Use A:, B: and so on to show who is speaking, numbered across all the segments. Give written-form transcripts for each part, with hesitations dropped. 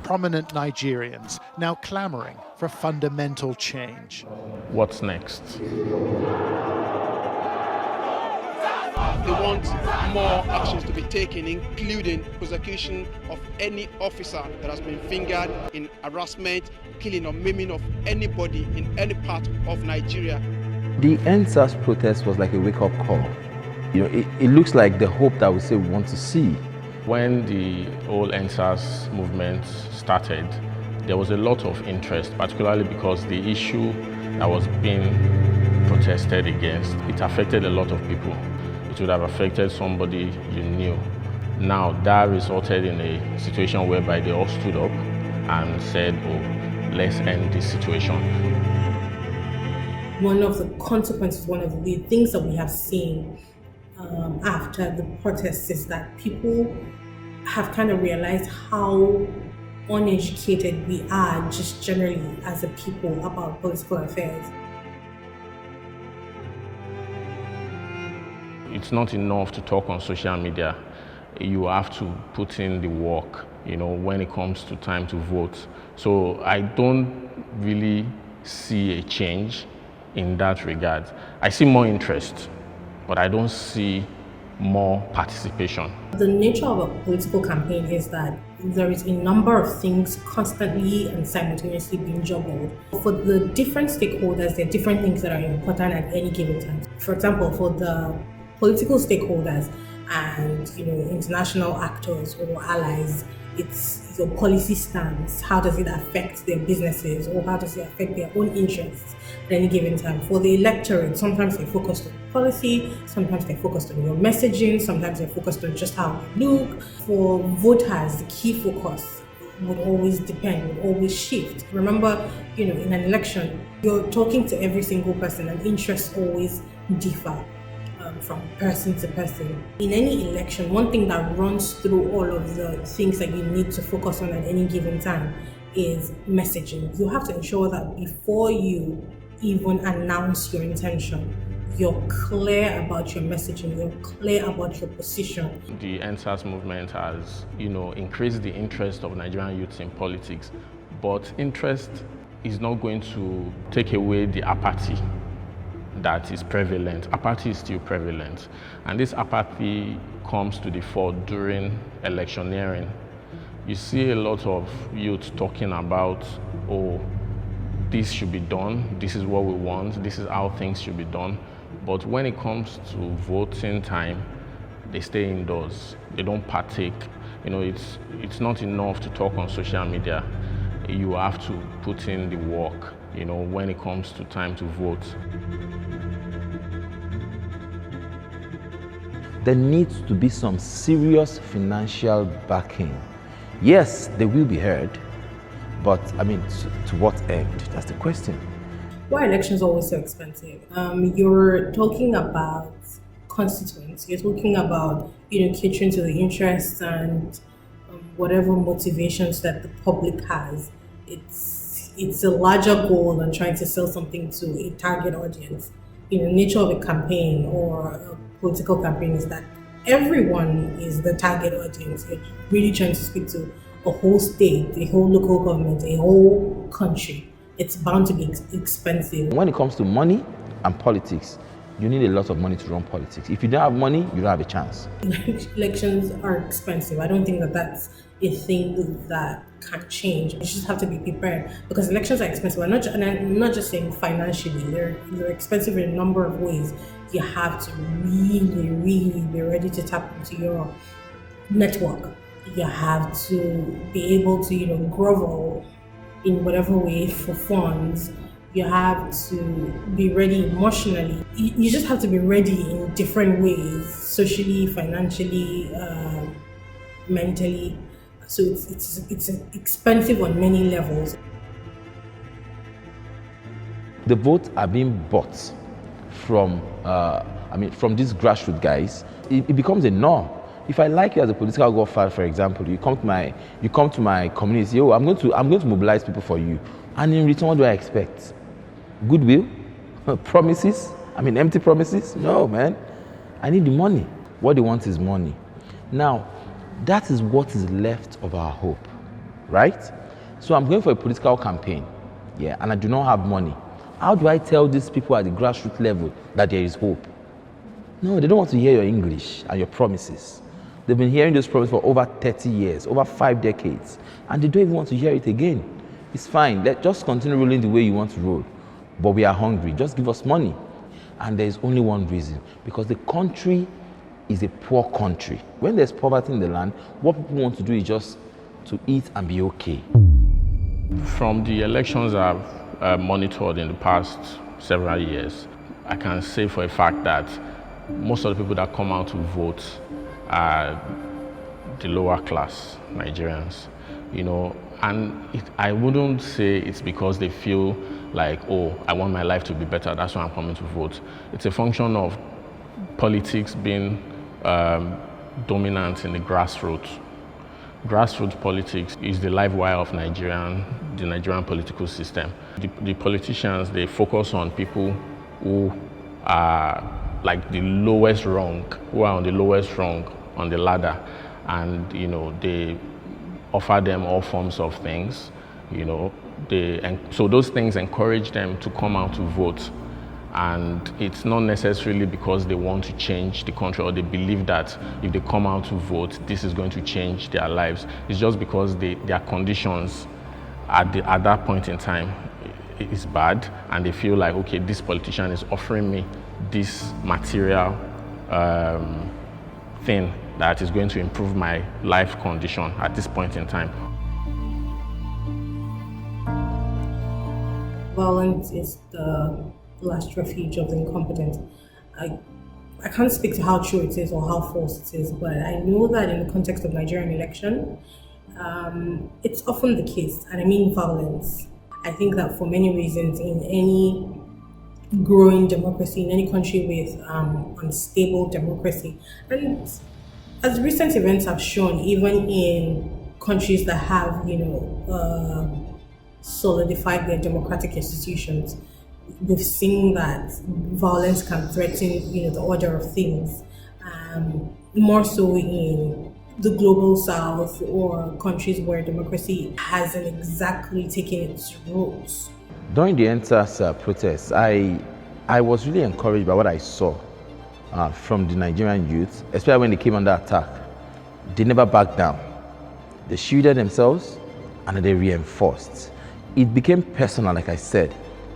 A: prominent Nigerians now clamoring for fundamental change.
B: What's next?
C: They want more actions to be taken, including prosecution of any officer that has been fingered in harassment, killing or maiming of anybody in any part of Nigeria.
D: The ENDSARS protest was like a wake-up call. It looks like the hope that we say we want to see.
B: When the whole ENDSARS movement started, there was a lot of interest, particularly because the issue that was being protested against, it affected a lot of people. It would have affected somebody you knew. Now that resulted in a situation whereby they all stood up and said, oh, let's end this situation.
E: One of the consequences, one of the things that we have seen after the protests is that people have kind of realized how uneducated we are just generally as a people about political affairs.
B: It's not enough to talk on social media. You have to put in the work, when it comes to time to vote. So I don't really see a change in that regard. I see more interest, but I don't see more participation.
E: The nature of a political campaign is that there is a number of things constantly and simultaneously being juggled. For the different stakeholders, there are different things that are important at any given time. For example, for the political stakeholders and international actors or allies, it's your policy stance. How does it affect their businesses, or how does it affect their own interests at any given time? For the electorate, sometimes they're focused on policy, sometimes they're focused on your messaging, sometimes they're focused on just how you look. For voters, the key focus would always depend, would always shift. Remember, in an election, you're talking to every single person and interests always differ from person to person. In any election, one thing that runs through all of the things that you need to focus on at any given time is messaging. You have to ensure that before you even announce your intention, you're clear about your messaging, you're clear about your position.
B: The ENDSARS movement has, increased the interest of Nigerian youths in politics, but interest is not going to take away the apathy that is prevalent. Apathy is still prevalent, and this apathy comes to the fore during electioneering. You see a lot of youth talking about, oh, this should be done, this is what we want, this is how things should be done. But when it comes to voting time, they stay indoors, they don't partake. It's not enough to talk on social media. You have to put in the work, when it comes to time to vote.
D: There needs to be some serious financial backing. Yes, they will be heard, but to what end? That's the question.
E: Why are elections always so expensive? You're talking about constituents. You're talking about catering to the interests and whatever motivations that the public has. It's a larger goal than trying to sell something to a target audience. The nature of a campaign or a political campaign is that everyone is the target audience. You're really trying to speak to a whole state, a whole local government, a whole country. It's bound to be expensive.
D: When it comes to money and politics, you need a lot of money to run politics. If you don't have money, you don't have a chance.
E: Elections are expensive. I don't think that that's a thing that can change. You just have to be prepared, because elections are expensive. I'm not just saying financially. They're expensive in a number of ways. You have to really, really be ready to tap into your network. You have to be able to, grovel in whatever way for funds. You have to be ready emotionally. You just have to be ready in different ways, socially, financially, mentally. So it's expensive on many levels.
D: The votes are being bought from these grassroots guys. It becomes a norm. If I like you as a political godfather, for example, you come to my community, say, oh, I'm going to mobilize people for you. And in return, what do I expect? Goodwill? Promises? Empty promises? No, man. I need the money. What they want is money. Now, that is what is left of our hope, right? So I'm going for a political campaign, yeah, and I do not have money. How do I tell these people at the grassroots level that there is hope? No, they don't want to hear your English and your promises. They've been hearing those promises for over 30 years, over 5 decades, and they don't even want to hear it again. It's fine, let's just continue rolling the way you want to roll. But we are hungry, just give us money. And there's only one reason, because the country is a poor country. When there's poverty in the land, what people want to do is just to eat and be okay.
B: From the elections I've monitored in the past several years, I can say for a fact that most of the people that come out to vote are the lower class Nigerians, and I wouldn't say it's because they feel like, oh, I want my life to be better, that's why I'm coming to vote. It's a function of politics being dominant in the grassroots. Grassroots politics is the live wire of the Nigerian political system. The politicians, they focus on people who are like the lowest rung, who are on the lowest rung on the ladder, and they offer them all forms of things, so those things encourage them to come out to vote. And it's not necessarily because they want to change the country or they believe that if they come out to vote, this is going to change their lives. It's just because their conditions at that point in time is bad, and they feel like, okay, this politician is offering me this material thing that is going to improve my life condition at this point in time.
E: Violence is the last refuge of the incompetent. I can't speak to how true it is or how false it is, but I know that in the context of Nigerian election, it's often the case, and I mean violence. I think that for many reasons, in any growing democracy, in any country with unstable democracy, and as recent events have shown, even in countries that have, solidified their democratic institutions, we've seen that violence can threaten, the order of things. More so in the global south or countries where democracy hasn't exactly taken its roots.
D: During the ENDSARS protests, I was really encouraged by what I saw from the Nigerian youth, especially when they came under attack. They never backed down. They shielded themselves and they reinforced. It became personal, like I said,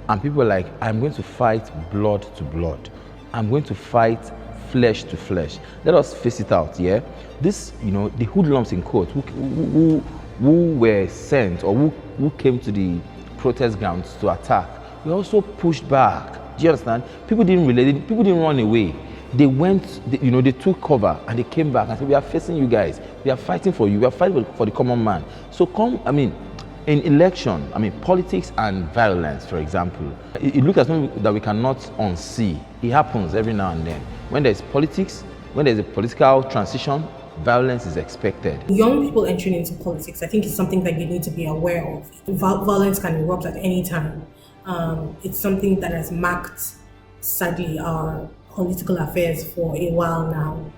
D: and people were like, I'm going to fight blood to blood. I'm going to fight flesh to flesh. Let us face it out, yeah? This, the hoodlums in court who were sent or who came to the protest grounds to attack, we also pushed back. Do you understand? People didn't relate, people didn't run away. They went, they took cover and they came back and said, we are facing you guys. We are fighting for you. We are fighting for the common man. So in election, politics and violence, for example, it looks as something that we cannot unsee. It happens every now and then. When there's politics, when there's a political transition, violence is expected.
E: Young people entering into politics, I think it's something that you need to be aware of. Violence can erupt at any time. It's something that has marked, sadly, our political affairs for a while now.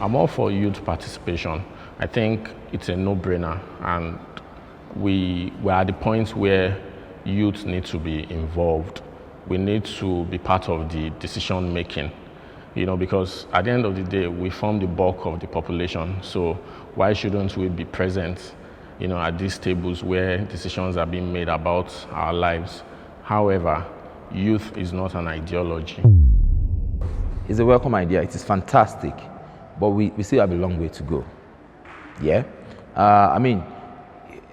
B: I'm all for youth participation. I think it's a no-brainer, and we're at the point where youth need to be involved. We need to be part of the decision making, because at the end of the day, we form the bulk of the population. So why shouldn't we be present, at these tables where decisions are being made about our lives? However, youth is not an ideology.
D: It's a welcome idea. It is fantastic, but we still have a long way to go. Yeah,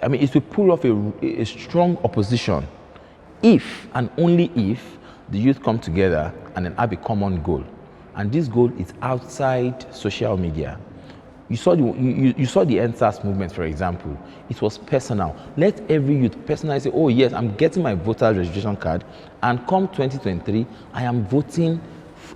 D: it will pull off a strong opposition if and only if the youth come together and then have a common goal, and this goal is outside social media. You saw the ENDSARS movement, for example. It was personal. Let every youth personally say, oh yes, I'm getting my voter registration card, and come 2023, I am voting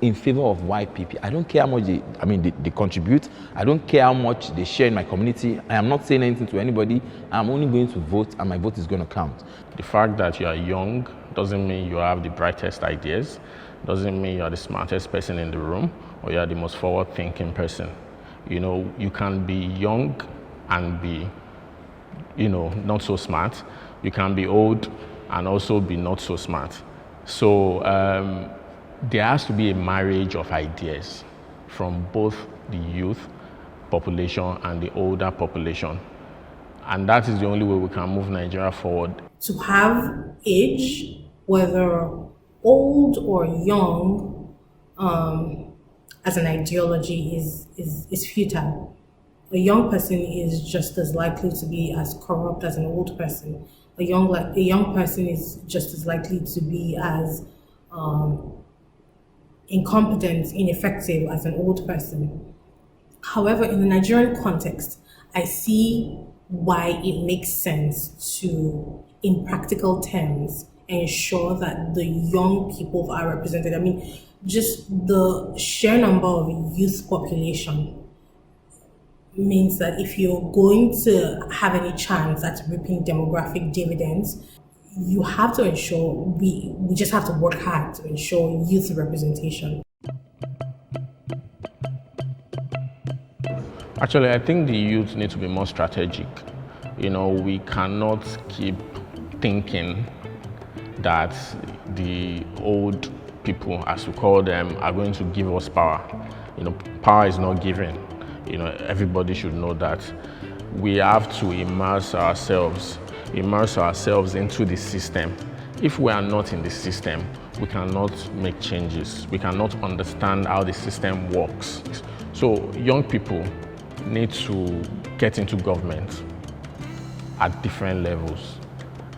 D: in favor of YPP. I don't care how much they contribute. I don't care how much they share in my community. I am not saying anything to anybody. I'm only going to vote, and my vote is going to count.
B: The fact that you are young doesn't mean you have the brightest ideas, doesn't mean you are the smartest person in the room, or you are the most forward-thinking person. You know, you can be young and be, you know, not so smart. You can be old and also be not so smart. So there has to be a marriage of ideas from both the youth population and the older population. And that is the only way we can move Nigeria forward.
E: To have age, whether old or young, as an ideology is futile. A young person is just as likely to be as corrupt as an old person. A young person is just as likely to be as incompetent, ineffective as an old person. However, in the Nigerian context, I see why it makes sense to, in practical terms, ensure that the young people are represented. I mean, just the sheer number of youth population means that if you're going to have any chance at reaping demographic dividends, you have to ensure, we just have to work hard to ensure youth representation.
B: Actually, I think the youth need to be more strategic. You know, we cannot keep thinking that the old people, as we call them, are going to give us power. You know, power is not given. You know, everybody should know that. We have to immerse ourselves into the system. If we are not in the system, we cannot make changes. We cannot understand how the system works. So young people need to get into government at different levels.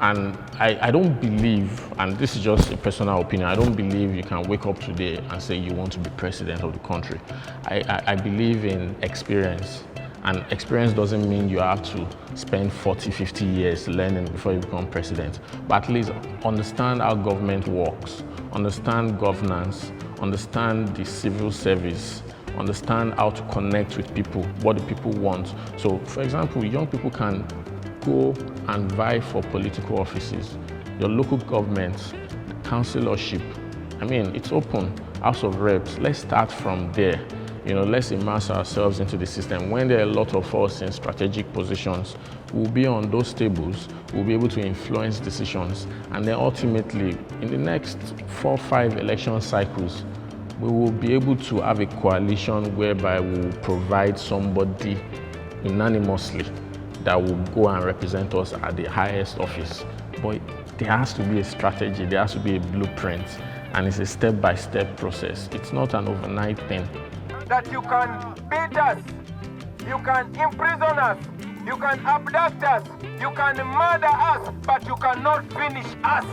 B: And I don't believe, and this is just a personal opinion, I don't believe you can wake up today and say you want to be president of the country. I believe in experience. And experience doesn't mean you have to spend 40, 50 years learning before you become president. But at least understand how government works, understand governance, understand the civil service, understand how to connect with people, what the people want. So, for example, young people can go and vie for political offices, your local government, the councillorship. I mean, it's open, House of Reps. Let's start from there. You know, let's immerse ourselves into the system. When there are a lot of us in strategic positions, we'll be on those tables, we'll be able to influence decisions, and then ultimately, in the next 4 or 5 election cycles, we will be able to have a coalition whereby we will provide somebody unanimously that will go and represent us at the highest office. But there has to be a strategy, there has to be a blueprint, and it's a step-by-step process. It's not an overnight thing.
F: That you can beat us, you can imprison us, you can abduct us, you can murder us, but you cannot finish us.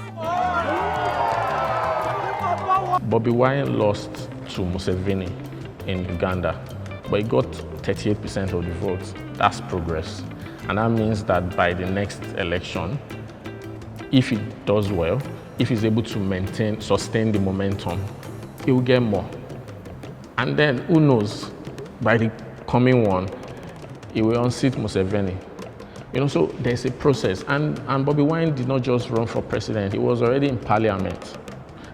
B: Bobi Wine lost to Museveni in Uganda, but he got 38% of the votes. That's progress. And that means that by the next election, if he does well, if he's able to sustain the momentum, he will get more. And then, who knows, by the coming one, he will unseat Museveni. You know, so there's a process. And Bobi Wine did not just run for president, he was already in parliament.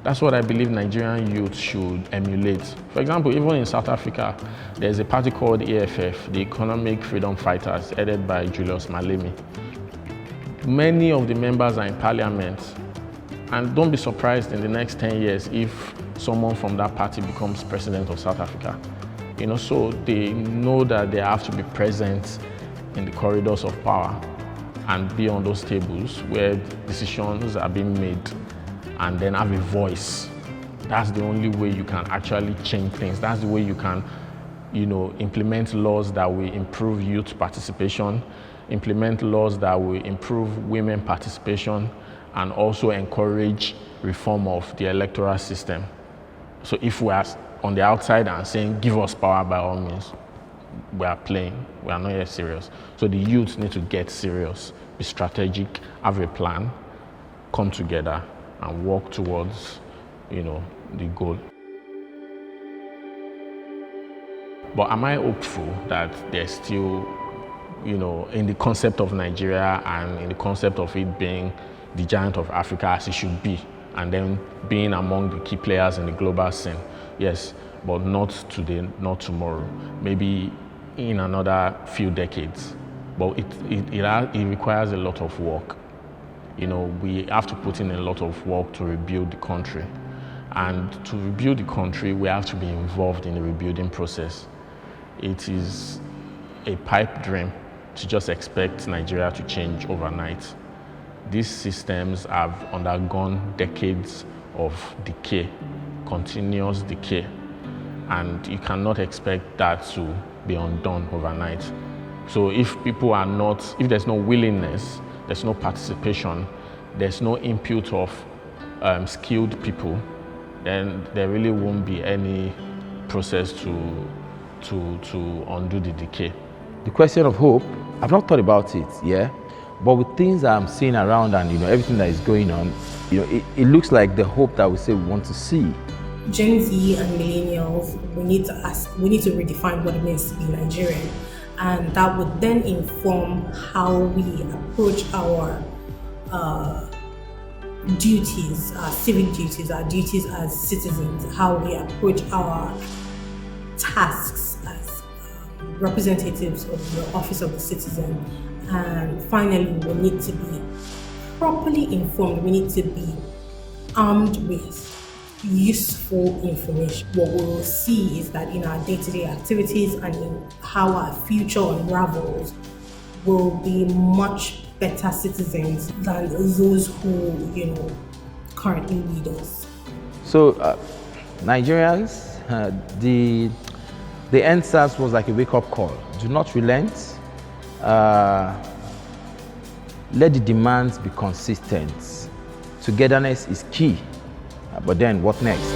B: That's what I believe Nigerian youth should emulate. For example, even in South Africa, there's a party called EFF, the Economic Freedom Fighters, headed by Julius Malemi. Many of the members are in parliament, and don't be surprised in the next 10 years if someone from that party becomes president of South Africa. You know, so they know that they have to be present in the corridors of power and be on those tables where decisions are being made, and then have a voice. That's the only way you can actually change things. That's the way you can, you know, implement laws that will improve youth participation, implement laws that will improve women participation, and also encourage reform of the electoral system. So if we are on the outside and saying, give us power by all means, we are playing, we are not yet serious. So the youth need to get serious, be strategic, have a plan, come together and work towards, you know, the goal. But am I hopeful that there's still, you know, in the concept of Nigeria and in the concept of it being the giant of Africa as it should be, and then being among the key players in the global scene? Yes, but not today, not tomorrow. Maybe in another few decades, but it requires a lot of work. You know, we have to put in a lot of work to rebuild the country. And to rebuild the country, we have to be involved in the rebuilding process. It is a pipe dream to just expect Nigeria to change overnight. These systems have undergone decades of decay, continuous decay, and you cannot expect that to be undone overnight. So if there's no willingness, there's no participation, there's no input of skilled people, then there really won't be any process to undo the decay.
D: The question of hope, I've not thought about it, yeah? But with things that I'm seeing around and, you know, everything that is going on, you know, it looks like the hope that we say we want to see.
E: Gen Z and millennials, we need to redefine what it means to be Nigerian. And that would then inform how we approach our duties, our civic duties, our duties as citizens, how we approach our tasks as representatives of the office of the citizen. And finally, we need to be properly informed. We need to be armed with useful information. What we will see is that in our day-to-day activities and in how our future unravels, we'll be much better citizens than those who, you know, currently lead us. So,
D: Nigerians, the ENDSARS was like a wake-up call. Do not relent. Let the demands be consistent. Togetherness is key. But then what next?